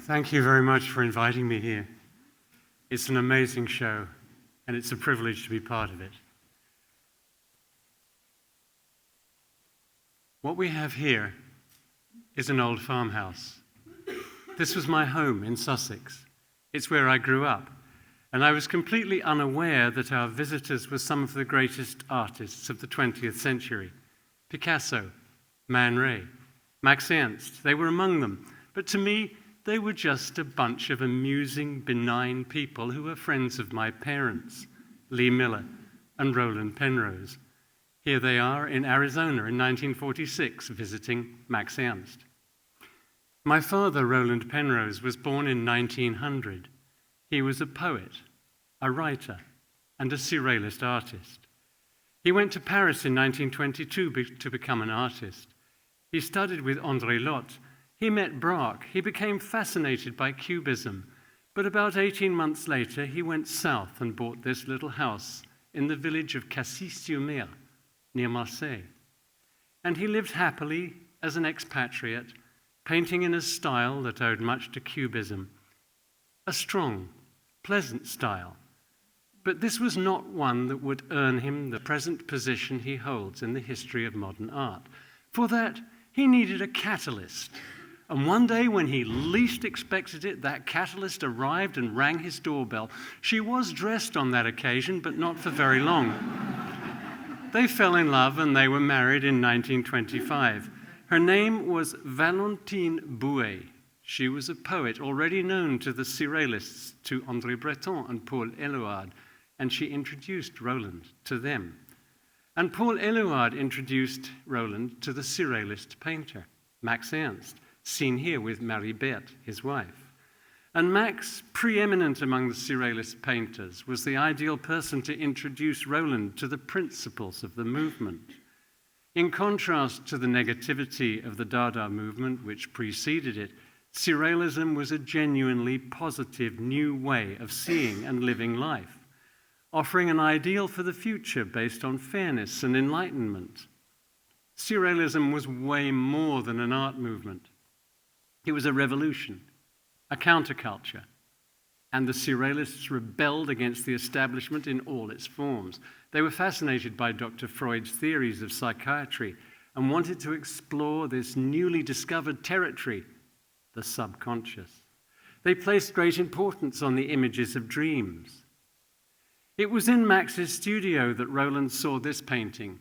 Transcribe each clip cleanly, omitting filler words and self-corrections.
Thank you very much for inviting me here. It's an amazing show, and it's a privilege to be part of it. What we have here is an old farmhouse. This was my home in Sussex. It's where I grew up, and I was completely unaware that our visitors were some of the greatest artists of the 20th century. Picasso, Man Ray, Max Ernst, they were among them. But to me, they were just a bunch of amusing, benign people who were friends of my parents, Lee Miller and Roland Penrose. Here they are in Arizona in 1946, visiting Max Ernst. My father, Roland Penrose, was born in 1900. He was a poet, a writer, and a Surrealist artist. He went to Paris in 1922 to become an artist. He studied with André Lotte. He met Braque. He became fascinated by Cubism. But about 18 months later, he went south and bought this little house in the village of Cassis-sur-Mer, near Marseille. And he lived happily as an expatriate, painting in a style that owed much to Cubism. A strong, pleasant style. But this was not one that would earn him the present position he holds in the history of modern art. For that, he needed a catalyst. And one day when he least expected it, that catalyst arrived and rang his doorbell. She was dressed on that occasion, but not for very long. They fell in love and they were married in 1925. Her name was Valentine Bouet. She was a poet already known to the Surrealists, to André Breton and Paul Éluard, and she introduced Roland to them. And Paul Éluard introduced Roland to the Surrealist painter, Max Ernst, seen here with Marie-Berthe, his wife. And Max, preeminent among the Surrealist painters, was the ideal person to introduce Roland to the principles of the movement. In contrast to the negativity of the Dada movement, which preceded it, Surrealism was a genuinely positive new way of seeing and living life, offering an ideal for the future based on fairness and enlightenment. Surrealism was way more than an art movement. It was a revolution, a counterculture, and the Surrealists rebelled against the establishment in all its forms. They were fascinated by Dr. Freud's theories of psychiatry and wanted to explore this newly discovered territory, the subconscious. They placed great importance on the images of dreams. It was in Max's studio that Roland saw this painting.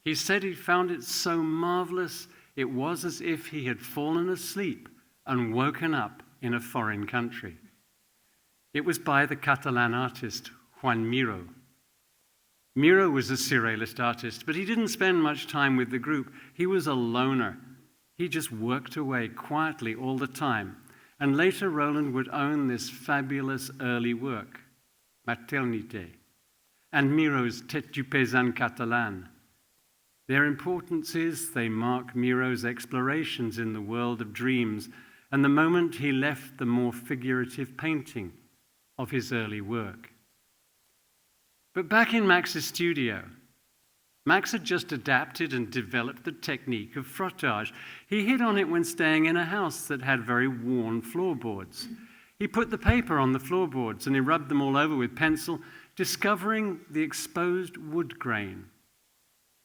He said he found it so marvelous, it was as if he had fallen asleep and woken up in a foreign country. It was by the Catalan artist Juan Miró. Miró was a Surrealist artist, but he didn't spend much time with the group. He was a loner. He just worked away quietly all the time. And later Roland would own this fabulous early work, Maternité, and Miro's Tête du Paysan Catalan. Their importance is they mark Miro's explorations in the world of dreams and the moment he left the more figurative painting of his early work. But back in Max's studio, Max had just adapted and developed the technique of frottage. He hit on it when staying in a house that had very worn floorboards. He put the paper on the floorboards and he rubbed them all over with pencil, discovering the exposed wood grain.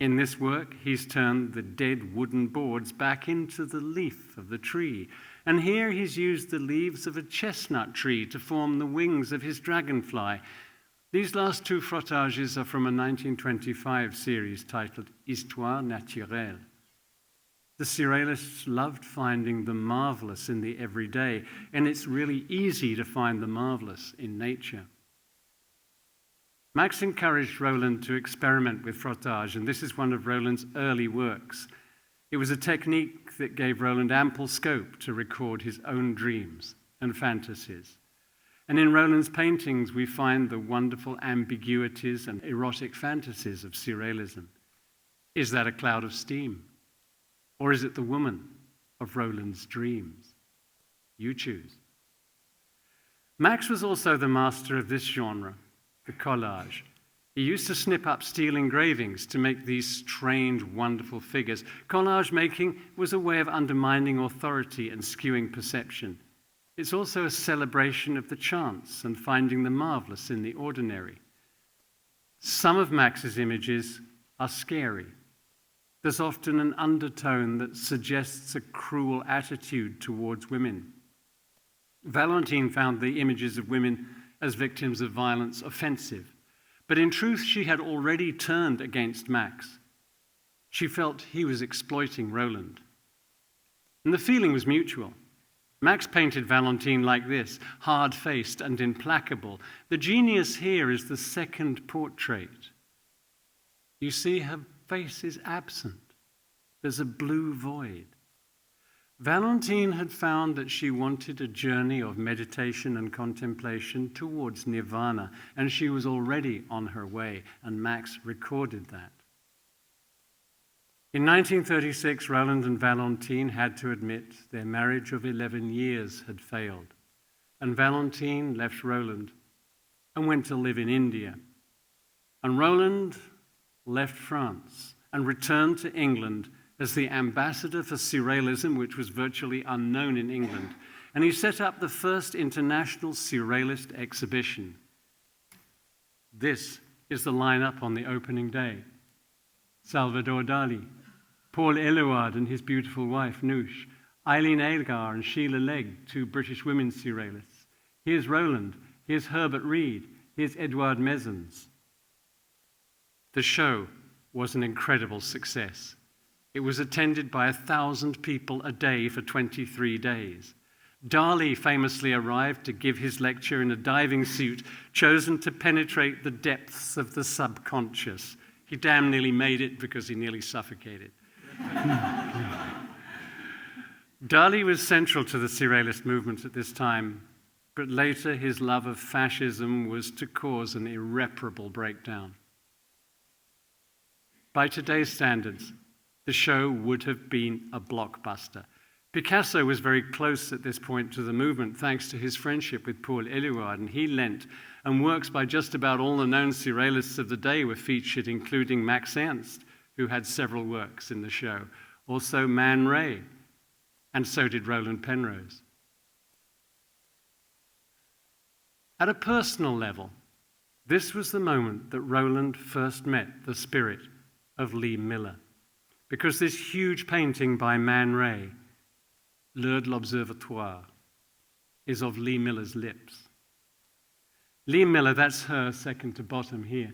In this work, he's turned the dead wooden boards back into the leaf of the tree. And here he's used the leaves of a chestnut tree to form the wings of his dragonfly. These last two frottages are from a 1925 series titled Histoire naturelle. The Surrealists loved finding the marvelous in the everyday, and it's really easy to find the marvelous in nature. Max encouraged Roland to experiment with frottage, and this is one of Roland's early works. It was a technique that gave Roland ample scope to record his own dreams and fantasies. And in Roland's paintings, we find the wonderful ambiguities and erotic fantasies of Surrealism. Is that a cloud of steam? Or is it the woman of Roland's dreams? You choose. Max was also the master of this genre, the collage. He used to snip up steel engravings to make these strange, wonderful figures. Collage making was a way of undermining authority and skewing perception. It's also a celebration of the chance and finding the marvelous in the ordinary. Some of Max's images are scary. There's often an undertone that suggests a cruel attitude towards women. Valentine found the images of women as victims of violence offensive, but in truth she had already turned against Max. She felt he was exploiting Roland. And the feeling was mutual. Max painted Valentine like this, hard-faced and implacable. The genius here is the second portrait. You see, her face is absent. There's a blue void. Valentine had found that she wanted a journey of meditation and contemplation towards nirvana, and she was already on her way, and Max recorded that. In 1936, Roland and Valentine had to admit their marriage of 11 years had failed, and Valentine left Roland and went to live in India. And Roland left France and returned to England as the ambassador for Surrealism, which was virtually unknown in England. And he set up the first international Surrealist exhibition. This is the lineup on the opening day. Salvador Dali, Paul Éluard and his beautiful wife, Noosh, Eileen Elgar and Sheila Legg, two British women Surrealists. Here's Roland, here's Herbert Reed, here's Edouard Mezens. The show was an incredible success. It was attended by 1,000 people a day for 23 days. Dali famously arrived to give his lecture in a diving suit chosen to penetrate the depths of the subconscious. He damn nearly made it because he nearly suffocated. Dali was central to the Surrealist movement at this time, but later his love of fascism was to cause an irreparable breakdown. By today's standards, the show would have been a blockbuster. Picasso was very close at this point to the movement thanks to his friendship with Paul Éluard, and he lent, and works by just about all the known Surrealists of the day were featured, including Max Ernst, who had several works in the show, also Man Ray, and so did Roland Penrose. At a personal level, this was the moment that Roland first met the spirit of Lee Miller, because this huge painting by Man Ray, L'Heure de l'Observatoire, is of Lee Miller's lips. Lee Miller, that's her second to bottom here.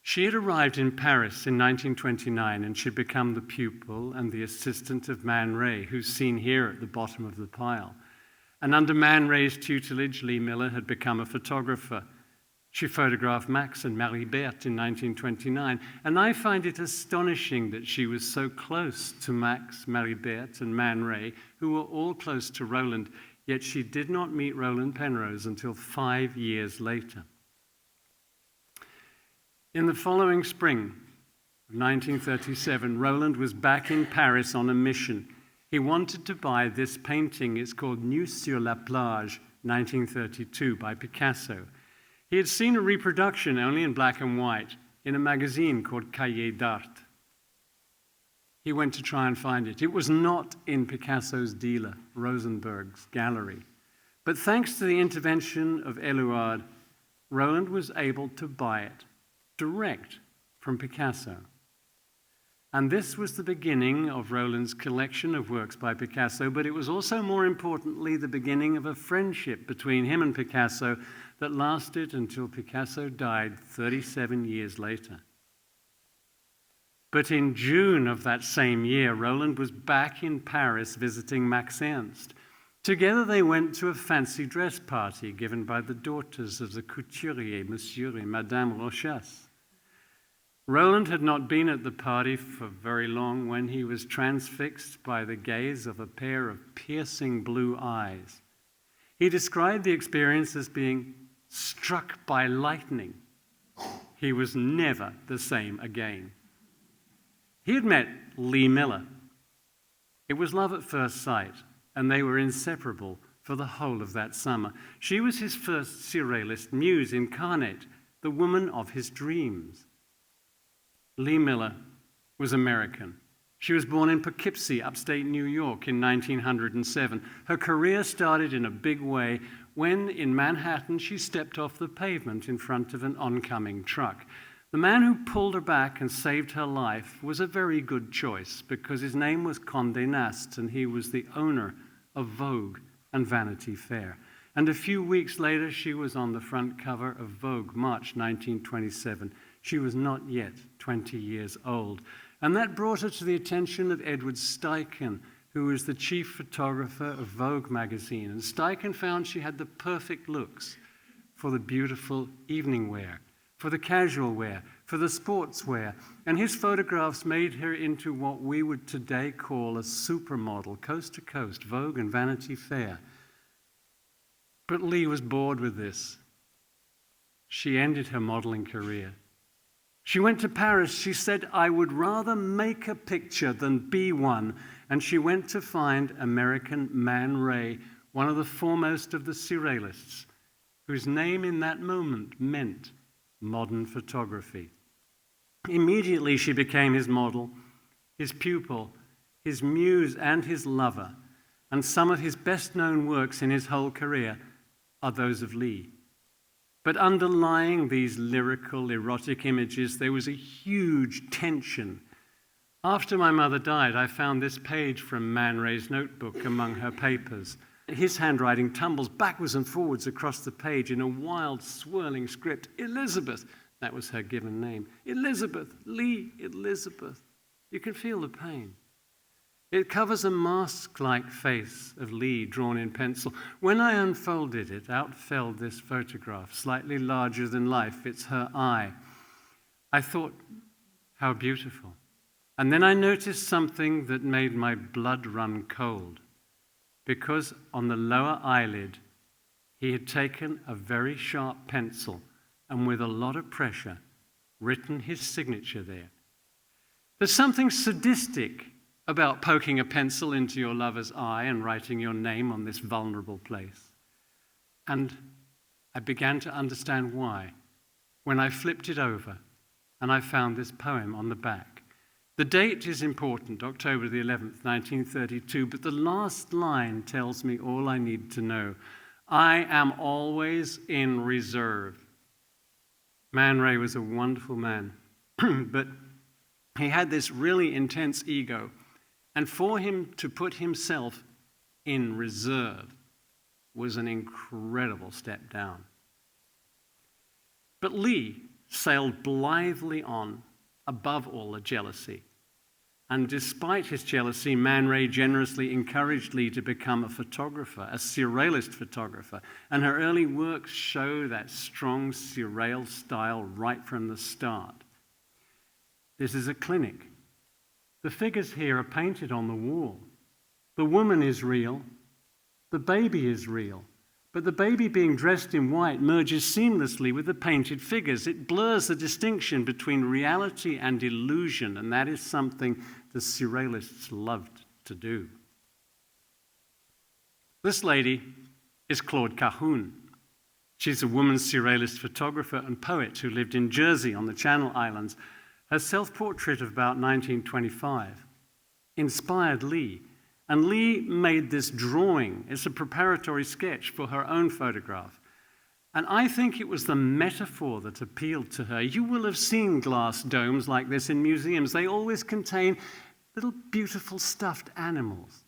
She had arrived in Paris in 1929 and she'd become the pupil and the assistant of Man Ray, who's seen here at the bottom of the pile. And under Man Ray's tutelage, Lee Miller had become a photographer. She photographed Max and Marie-Berthe in 1929, and I find it astonishing that she was so close to Max, Marie-Berthe, and Man Ray, who were all close to Roland, yet she did not meet Roland Penrose until 5 years later. In the following spring of 1937, Roland was back in Paris on a mission. He wanted to buy this painting. It's called Nu sur la plage, 1932, by Picasso. He had seen a reproduction, only in black and white, in a magazine called Cahiers d'Art. He went to try and find it. It was not in Picasso's dealer, Rosenberg's gallery. But thanks to the intervention of Éluard, Roland was able to buy it direct from Picasso. And this was the beginning of Roland's collection of works by Picasso, but it was also, more importantly, the beginning of a friendship between him and Picasso that lasted until Picasso died 37 years later. But in June of that same year, Roland was back in Paris visiting Max Ernst. Together they went to a fancy dress party given by the daughters of the couturier, Monsieur and Madame Rochas. Roland had not been at the party for very long when he was transfixed by the gaze of a pair of piercing blue eyes. He described the experience as being struck by lightning. He was never the same again. He had met Lee Miller. It was love at first sight, and they were inseparable for the whole of that summer. She was his first Surrealist muse incarnate, the woman of his dreams. Lee Miller was American. She was born in Poughkeepsie, upstate New York, in 1907. Her career started in a big way when, in Manhattan, she stepped off the pavement in front of an oncoming truck. The man who pulled her back and saved her life was a very good choice because his name was Condé Nast and he was the owner of Vogue and Vanity Fair. And a few weeks later, she was on the front cover of Vogue, March 1927. She was not yet 20 years old. And that brought her to the attention of Edward Steichen, who was the chief photographer of Vogue magazine. And Steichen found she had the perfect looks for the beautiful evening wear, for the casual wear, for the sports wear. And his photographs made her into what we would today call a supermodel, coast to coast, Vogue and Vanity Fair. But Lee was bored with this. She ended her modeling career. She went to Paris. She said, "I would rather make a picture than be one." And she went to find American Man Ray, one of the foremost of the Surrealists, whose name in that moment meant modern photography. Immediately she became his model, his pupil, his muse, and his lover. And some of his best-known works in his whole career are those of Lee. But underlying these lyrical, erotic images, there was a huge tension. After my mother died, I found this page from Man Ray's notebook among her papers. His handwriting tumbles backwards and forwards across the page in a wild, swirling script. Elizabeth, that was her given name. Elizabeth, Lee, Elizabeth. You can feel the pain. It covers a mask-like face of Lee drawn in pencil. When I unfolded it, out fell this photograph, slightly larger than life. It's her eye. I thought, how beautiful. And then I noticed something that made my blood run cold, because on the lower eyelid, he had taken a very sharp pencil and with a lot of pressure, written his signature there. There's something sadistic about poking a pencil into your lover's eye and writing your name on this vulnerable place. And I began to understand why when I flipped it over and I found this poem on the back. The date is important, October the 11th, 1932, but the last line tells me all I need to know. I am always in reserve. Man Ray was a wonderful man, but he had this really intense ego. And for him to put himself in reserve was an incredible step down. But Lee sailed blithely on above all the jealousy. And despite his jealousy, Man Ray generously encouraged Lee to become a photographer, a Surrealist photographer. And her early works show that strong Surreal style right from the start. This is a clinic. The figures here are painted on the wall. The woman is real. The baby is real. But the baby being dressed in white merges seamlessly with the painted figures. It blurs the distinction between reality and illusion, and that is something the Surrealists loved to do. This lady is Claude Kahuna. She's a woman Surrealist photographer and poet who lived in Jersey on the Channel Islands. Her self-portrait of about 1925 inspired Lee, and Lee made this drawing. It's a preparatory sketch for her own photograph. And I think it was the metaphor that appealed to her. You will have seen glass domes like this in museums. They always contain little beautiful stuffed animals,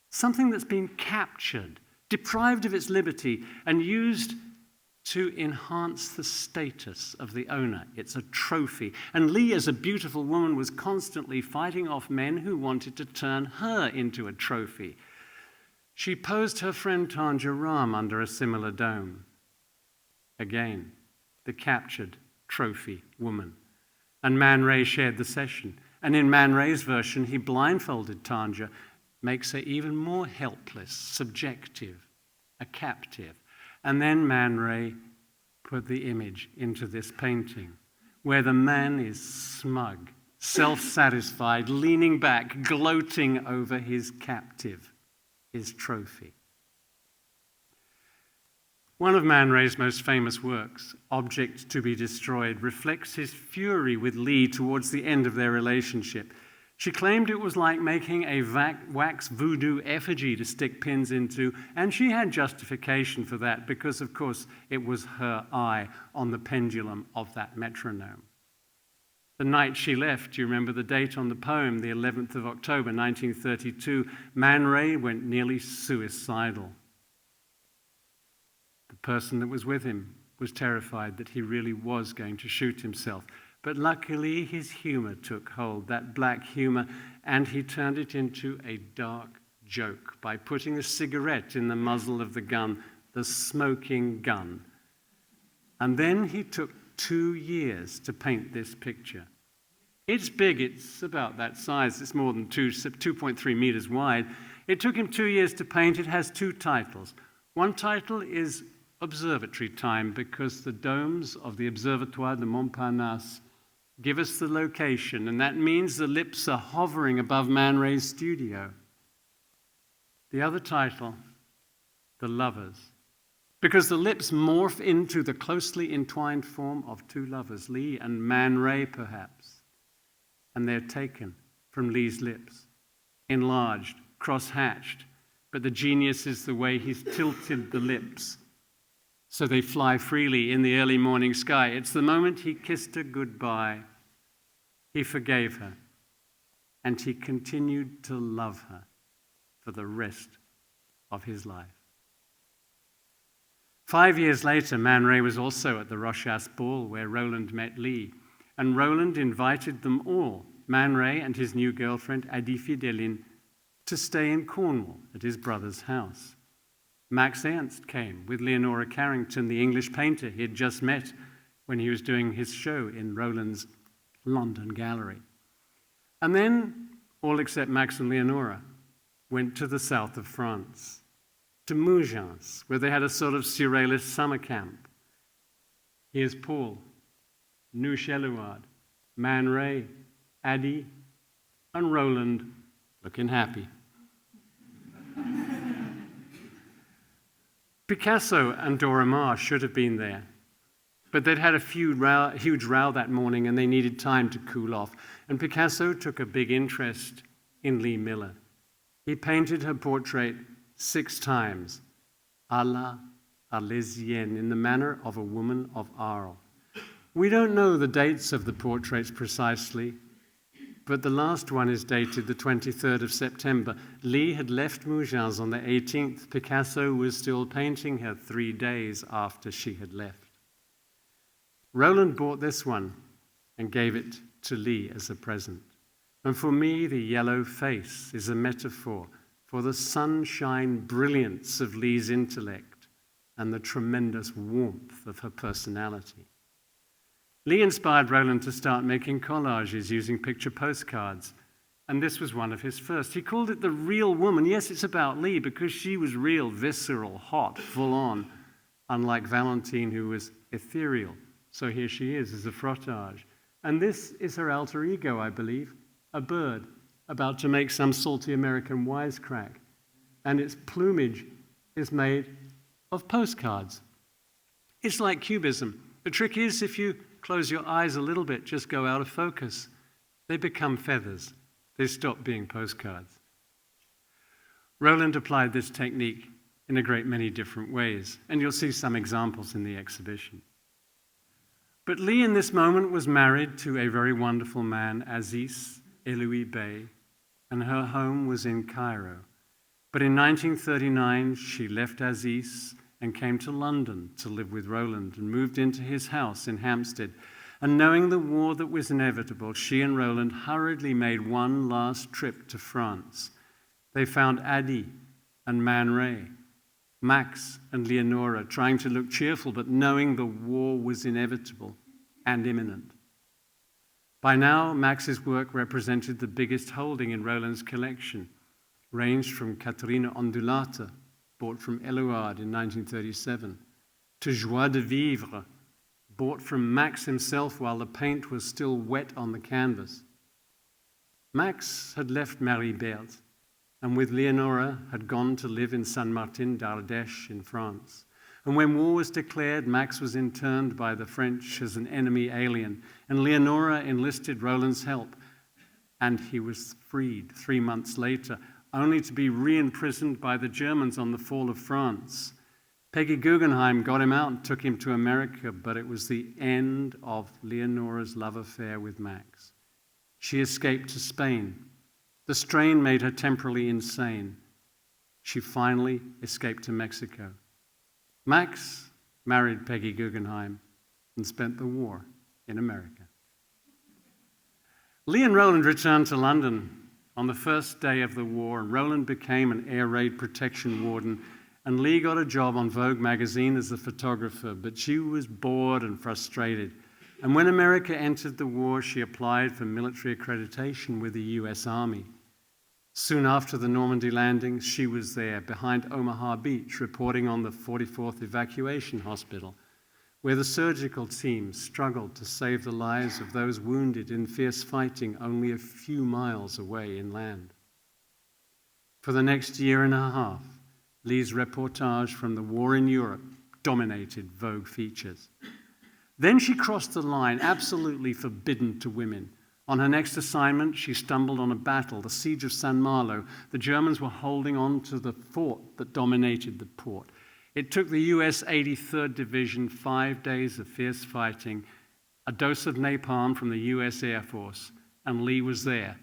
something that's been captured, deprived of its liberty, and used to enhance the status of the owner. It's a trophy. And Lee, as a beautiful woman, was constantly fighting off men who wanted to turn her into a trophy. She posed her friend Tanja Ram under a similar dome. Again, the captured trophy woman. And Man Ray shared the session. And in Man Ray's version, he blindfolded Tanja, makes her even more helpless, subjective, a captive. And then Man Ray put the image into this painting, where the man is smug, self-satisfied, leaning back, gloating over his captive, his trophy. One of Man Ray's most famous works, Object to be Destroyed, reflects his fury with Lee towards the end of their relationship. She claimed it was like making a wax voodoo effigy to stick pins into, and she had justification for that because, of course, it was her eye on the pendulum of that metronome. The night she left, do you remember the date on the poem, the 11th of October, 1932, Man Ray went nearly suicidal. The person that was with him was terrified that he really was going to shoot himself. But luckily, his humor took hold, that black humor, and he turned it into a dark joke by putting a cigarette in the muzzle of the gun, the smoking gun. And then he took 2 years to paint this picture. It's big, it's about that size, it's more than 2.3 meters wide. It took him 2 years to paint. It has 2 titles. One title is Observatory Time, because the domes of the Observatoire de Montparnasse give us the location, and that means the lips are hovering above Man Ray's studio. The other title, The Lovers, because the lips morph into the closely entwined form of 2 lovers, Lee and Man Ray perhaps, and they're taken from Lee's lips, enlarged, cross-hatched, but the genius is the way he's tilted the lips so they fly freely in the early morning sky. It's the moment he kissed her goodbye. He forgave her, and he continued to love her for the rest of his life. 5 years later, Man Ray was also at the Rochas ball where Roland met Lee, and Roland invited them all, Man Ray and his new girlfriend, Adi Fidelin, to stay in Cornwall at his brother's house. Max Ernst came with Leonora Carrington, the English painter he had just met when he was doing his show in Roland's London gallery. And then, all except Max and Leonora, went to the south of France, to Boijmans, where they had a sort of Surrealist summer camp. Here's Paul, Nouche Eluard, Man Ray, Adi, and Roland looking happy. Picasso and Dora Maar should have been there, but they'd had a huge row that morning and they needed time to cool off. And Picasso took a big interest in Lee Miller. He painted her portrait 6 times, à la Arlésienne, in the manner of a woman of Arles. We don't know the dates of the portraits precisely, but the last one is dated the 23rd of September. Lee had left Boijmans on the 18th. Picasso was still painting her 3 days after she had left. Roland bought this one and gave it to Lee as a present. And for me, the yellow face is a metaphor for the sunshine brilliance of Lee's intellect and the tremendous warmth of her personality. Lee inspired Roland to start making collages using picture postcards, and this was one of his first. He called it The Real Woman. Yes, it's about Lee because she was real, visceral, hot, full on, unlike Valentine, who was ethereal. So here she is as a frottage. And this is her alter ego, I believe, a bird about to make some salty American wisecrack. And its plumage is made of postcards. It's like cubism. The trick is if you close your eyes a little bit, just go out of focus, they become feathers. They stop being postcards. Roland applied this technique in a great many different ways, and you'll see some examples in the exhibition. But Lee in this moment was married to a very wonderful man, Aziz Eloui Bey, and her home was in Cairo. But in 1939, she left Aziz and came to London to live with Roland and moved into his house in Hampstead. And knowing the war that was inevitable, she and Roland hurriedly made one last trip to France. They found Adi and Man Ray, Max and Leonora, trying to look cheerful, but knowing the war was inevitable and imminent. By now, Max's work represented the biggest holding in Roland's collection, ranged from Catherine Ondulata, bought from Eluard in 1937, to Joie de Vivre, bought from Max himself while the paint was still wet on the canvas. Max had left Marie Berthe, and with Leonora had gone to live in Saint-Martin d'Ardèche in France. And when war was declared, Max was interned by the French as an enemy alien, and Leonora enlisted Roland's help. and he was freed 3 months later, only to be re-imprisoned by the Germans on the fall of France. Peggy Guggenheim got him out and took him to America, but it was the end of Leonora's love affair with Max. She escaped to Spain. The strain made her temporarily insane. She finally escaped to Mexico. Max married Peggy Guggenheim and spent the war in America. Lee and Roland returned to London on the first day of the war, and Roland became an air raid protection warden, and Lee got a job on Vogue magazine as a photographer, but she was bored and frustrated. And when America entered the war, she applied for military accreditation with the US Army. Soon after the Normandy landings, she was there behind Omaha Beach, reporting on the 44th Evacuation Hospital, where the surgical team struggled to save the lives of those wounded in fierce fighting only a few miles away inland. For the next year and a half, Lee's reportage from the war in Europe dominated Vogue features. Then she crossed the line, absolutely forbidden to women. On her next assignment, she stumbled on a battle, the Siege of San Malo. The Germans were holding on to the fort that dominated the port. It took the US 83rd Division 5 days of fierce fighting, a dose of napalm from the US Air Force, and Lee was there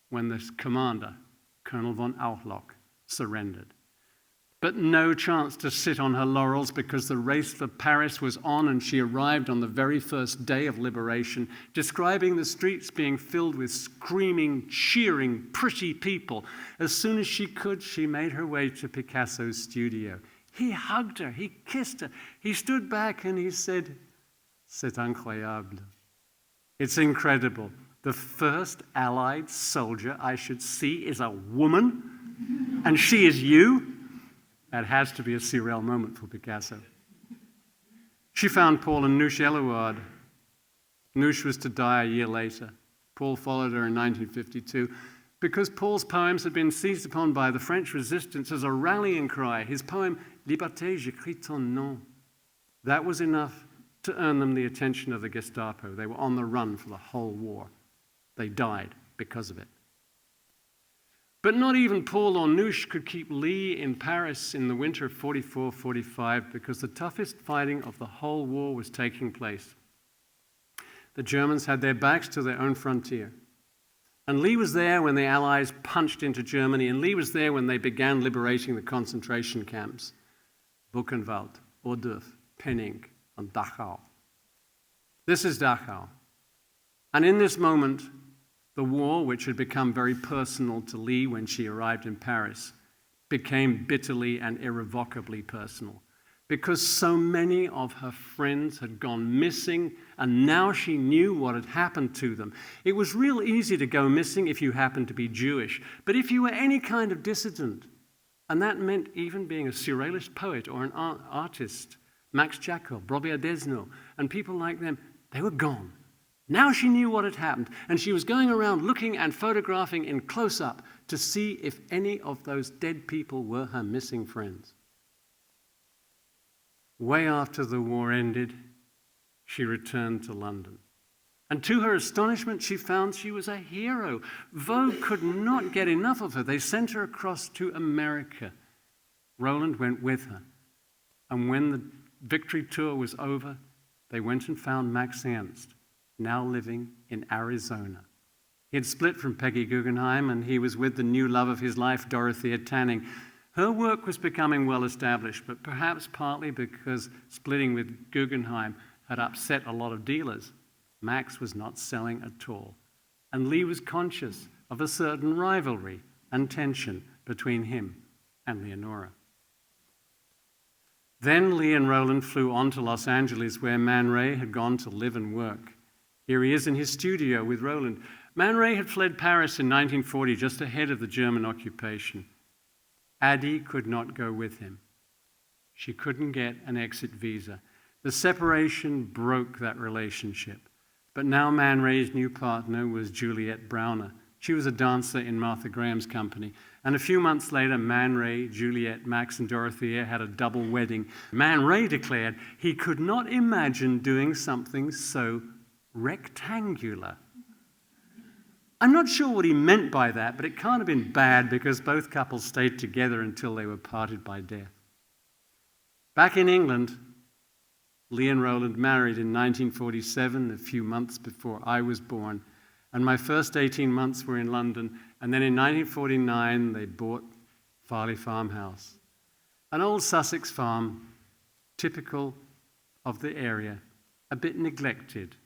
when the commander, Colonel von Auchlock, surrendered. But no chance to sit on her laurels because the race for Paris was on, and she arrived on the very first day of liberation, describing the streets being filled with screaming, cheering, pretty people. As soon as she could, she made her way to Picasso's studio. He hugged her, he kissed her, he stood back and he said, "C'est incroyable." It's incredible. The first Allied soldier I should see is a woman, and she is you? That has to be a surreal moment for Picasso. She found Paul and Noosh Eluard. Noosh was to die a year later. Paul followed her in 1952. Because Paul's poems had been seized upon by the French resistance as a rallying cry, his poem, Liberté, j'écris ton nom, that was enough to earn them the attention of the Gestapo. They were on the run for the whole war. They died because of it. But not even Paul or Noosh could keep Lee in Paris in the winter of 44-45 because the toughest fighting of the whole war was taking place. The Germans had their backs to their own frontier. And Lee was there when the Allies punched into Germany, and Lee was there when they began liberating the concentration camps. Buchenwald, Ohrdruf, Penning, and Dachau. This is Dachau. And in this moment, the war, which had become very personal to Lee when she arrived in Paris, became bitterly and irrevocably personal because so many of her friends had gone missing, and now she knew what had happened to them. It was real easy to go missing if you happened to be Jewish, but if you were any kind of dissident, and that meant even being a surrealist poet or an artist, Max Jacob, Robert Desno, and people like them, they were gone. Now she knew what had happened, and she was going around looking and photographing in close-up to see if any of those dead people were her missing friends. Way after the war ended, she returned to London. And to her astonishment, she found she was a hero. Vogue could not get enough of her. They sent her across to America. Roland went with her. And when the victory tour was over, they went and found Max Ernst, now living in Arizona. He had split from Peggy Guggenheim, and he was with the new love of his life, Dorothea Tanning. Her work was becoming well established, but perhaps partly because splitting with Guggenheim had upset a lot of dealers, Max was not selling at all. And Lee was conscious of a certain rivalry and tension between him and Leonora. Then Lee and Roland flew on to Los Angeles, where Man Ray had gone to live and work. Here he is in his studio with Roland. Man Ray had fled Paris in 1940, just ahead of the German occupation. Addie could not go with him. She couldn't get an exit visa. The separation broke that relationship. But now Man Ray's new partner was Juliette Browner. She was a dancer in Martha Graham's company. And a few months later, Man Ray, Juliette, Max, and Dorothea had a double wedding. Man Ray declared he could not imagine doing something so rectangular. I'm not sure what he meant by that, but it can't have been bad because both couples stayed together until they were parted by death. Back in England, Lee and Roland married in 1947, a few months before I was born, and my first 18 months were in London, and then in 1949 they bought Farley Farmhouse, an old Sussex farm, typical of the area, a bit neglected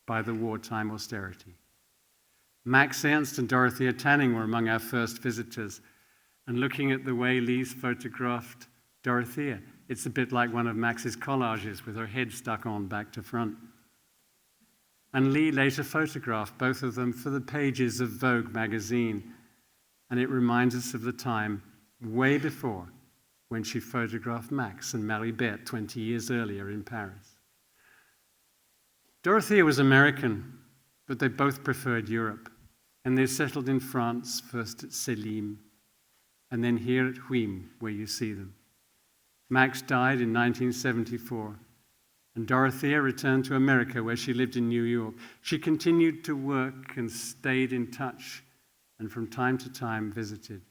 by the wartime austerity. Max Ernst and Dorothea Tanning were among our first visitors, and looking at the way Lee's photographed Dorothea, it's a bit like one of Max's collages with her head stuck on back to front. And Lee later photographed both of them for the pages of Vogue magazine, and it reminds us of the time way before when she photographed Max and Marie-Bert 20 years earlier in Paris. Dorothea was American, but they both preferred Europe, and they settled in France, first at Selim, and then here at Huim, where you see them. Max died in 1974, and Dorothea returned to America, where she lived in New York. She continued to work and stayed in touch, and from time to time visited,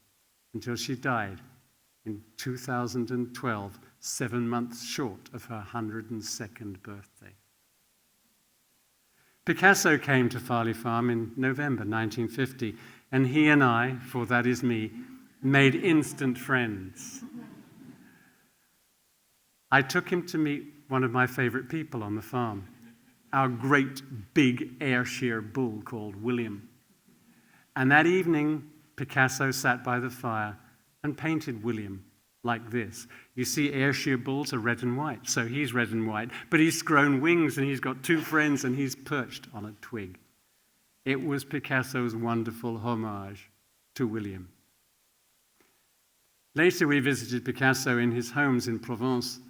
until she died in 2012, 7 months short of her 102nd birthday. Picasso came to Farley Farm in November 1950, and he and I, for that is me, made instant friends. I took him to meet one of my favorite people on the farm, our great big Ayrshire bull called William. And that evening, Picasso sat by the fire and painted William like this. You see, Ayrshire bulls are red and white, so he's red and white, but he's grown wings and he's got two friends and he's perched on a twig. It was Picasso's wonderful homage to William. Later, we visited Picasso in his homes in Provence.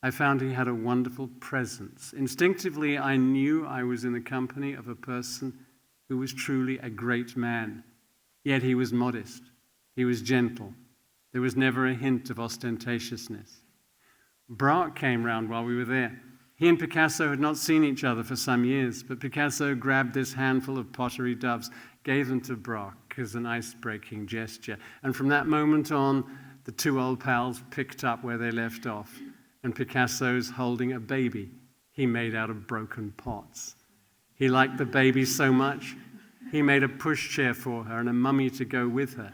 I found he had a wonderful presence. Instinctively, I knew I was in the company of a person who was truly a great man. Yet he was modest. He was gentle. There was never a hint of ostentatiousness. Braque came round while we were there. He and Picasso had not seen each other for some years, but Picasso grabbed this handful of pottery doves, gave them to Braque as an ice-breaking gesture. And from that moment on, the two old pals picked up where they left off. And Picasso's holding a baby he made out of broken pots. He liked the baby so much, he made a pushchair for her and a mummy to go with her.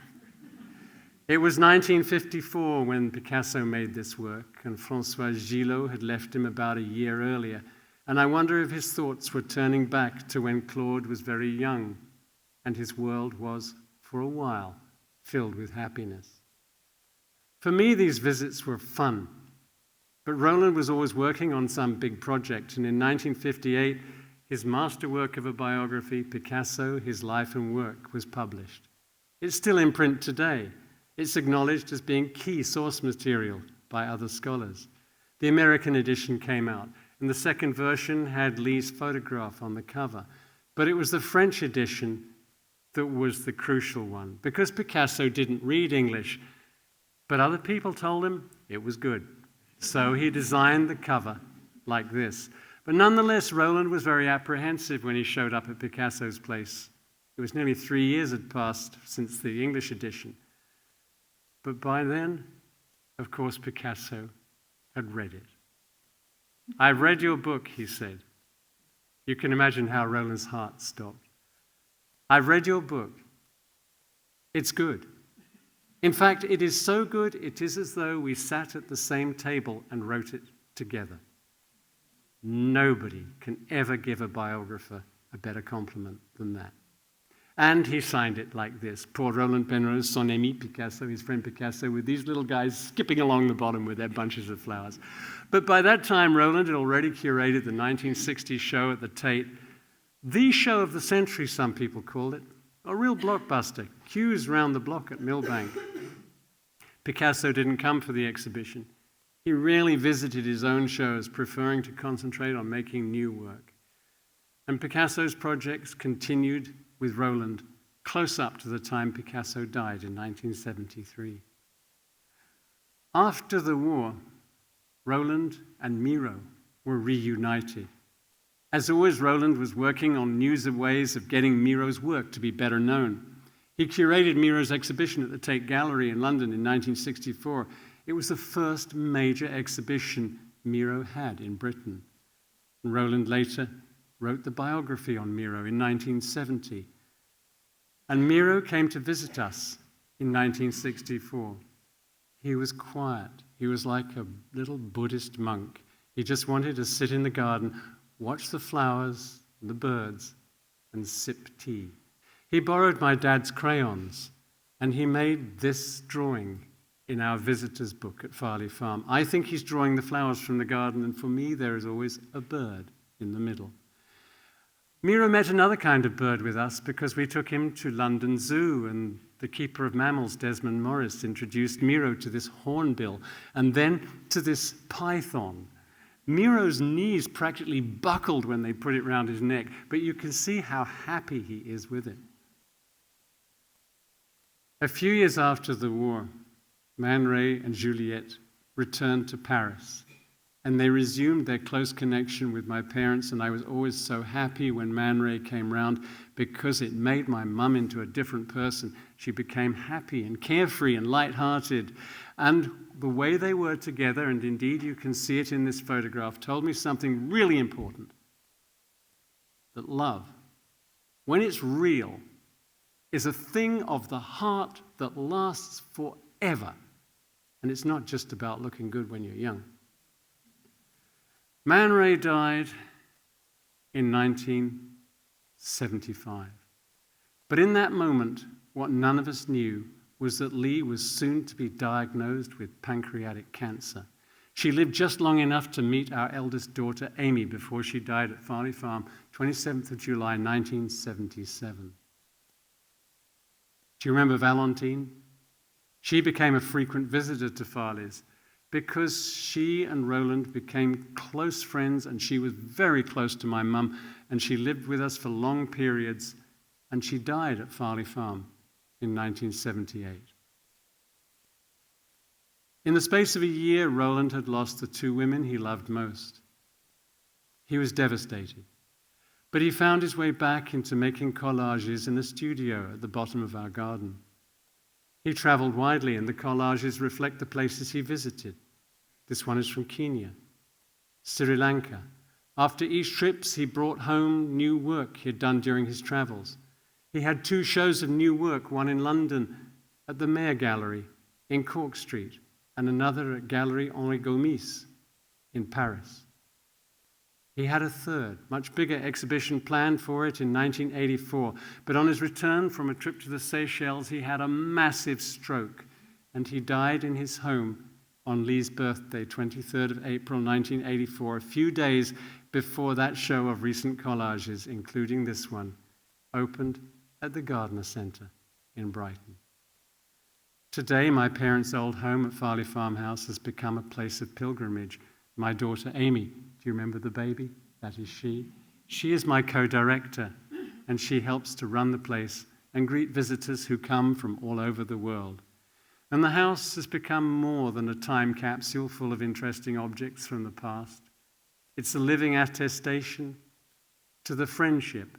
It was 1954 when Picasso made this work, and François Gillot had left him about a year earlier. And I wonder if his thoughts were turning back to when Claude was very young, and his world was, for a while, filled with happiness. For me, these visits were fun. But Roland was always working on some big project, and in 1958, his masterwork of a biography, Picasso, His Life and Work, was published. It's still in print today. It's acknowledged as being key source material by other scholars. The American edition came out, and the second version had Lee's photograph on the cover. But it was the French edition that was the crucial one, because Picasso didn't read English, but other people told him it was good. So he designed the cover like this. But nonetheless, Roland was very apprehensive when he showed up at Picasso's place. It was nearly 3 years had passed since the English edition. But by then, of course, Picasso had read it. "I've read your book," he said. You can imagine how Roland's heart stopped. "I've read your book. It's good. In fact, it is so good, it is as though we sat at the same table and wrote it together." Nobody can ever give a biographer a better compliment than that. And he signed it like this. Poor Roland Penrose, son ami Picasso, his friend Picasso, with these little guys skipping along the bottom with their bunches of flowers. But by that time, Roland had already curated the 1960s show at the Tate. The show of the century, some people called it. A real blockbuster. Queues round the block at Millbank. Picasso didn't come for the exhibition. He rarely visited his own shows, preferring to concentrate on making new work. And Picasso's projects continued with Roland close up to the time Picasso died in 1973. After the war, Roland and Miro were reunited. As always, Roland was working on new ways of getting Miro's work to be better known. He curated Miro's exhibition at the Tate Gallery in London in 1964. It was the first major exhibition Miro had in Britain. And Roland later wrote the biography on Miro in 1970. And Miro came to visit us in 1964. He was quiet. He was like a little Buddhist monk. He just wanted to sit in the garden, watch the flowers and the birds, and sip tea. He borrowed my dad's crayons, and he made this drawing in our visitor's book at Farley Farm. I think he's drawing the flowers from the garden, and for me there is always a bird in the middle. Miro met another kind of bird with us because we took him to London Zoo, and the keeper of mammals, Desmond Morris, introduced Miro to this hornbill and then to this python. Miro's knees practically buckled when they put it round his neck, but you can see how happy he is with it. A few years after the war, Man Ray and Juliette returned to Paris, and they resumed their close connection with my parents, and I was always so happy when Man Ray came round because it made my mum into a different person. She became happy and carefree and light-hearted, and the way they were together, and indeed you can see it in this photograph, told me something really important, that love, when it's real, is a thing of the heart that lasts forever. And it's not just about looking good when you're young. Man Ray died in 1975. But in that moment, what none of us knew was that Lee was soon to be diagnosed with pancreatic cancer. She lived just long enough to meet our eldest daughter, Amy, before she died at Farley Farm, 27th of July, 1977. Do you remember Valentine? She became a frequent visitor to Farley's because she and Roland became close friends, and she was very close to my mum, and she lived with us for long periods, and she died at Farley Farm in 1978. In the space of a year, Roland had lost the two women he loved most. He was devastated, but he found his way back into making collages in a studio at the bottom of our garden. He traveled widely, and the collages reflect the places he visited. This one is from Kenya, Sri Lanka. After each trip, he brought home new work he had done during his travels. He had 2 shows of new work, one in London at the Mayor Gallery in Cork Street, and another at Gallery Henri Gomis in Paris. He had a third, much bigger exhibition planned for it in 1984, but on his return from a trip to the Seychelles, he had a massive stroke, and he died in his home on Lee's birthday, 23rd of April, 1984, a few days before that show of recent collages, including this one, opened at the Gardner Centre in Brighton. Today, my parents' old home at Farley Farmhouse has become a place of pilgrimage. My daughter, Amy, do you remember the baby? That is she. She is my co-director, and she helps to run the place and greet visitors who come from all over the world. And the house has become more than a time capsule full of interesting objects from the past. It's a living attestation to the friendship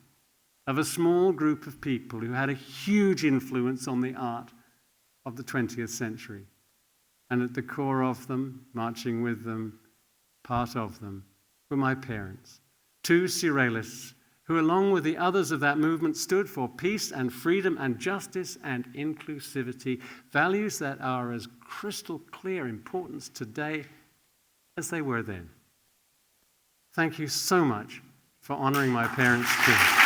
of a small group of people who had a huge influence on the art of the 20th century. And at the core of them, marching with them, part of them, were my parents, 2 Surrealists who, along with the others of that movement, stood for peace and freedom and justice and inclusivity, values that are as crystal clear importance today as they were then. Thank you so much for honoring my parents too.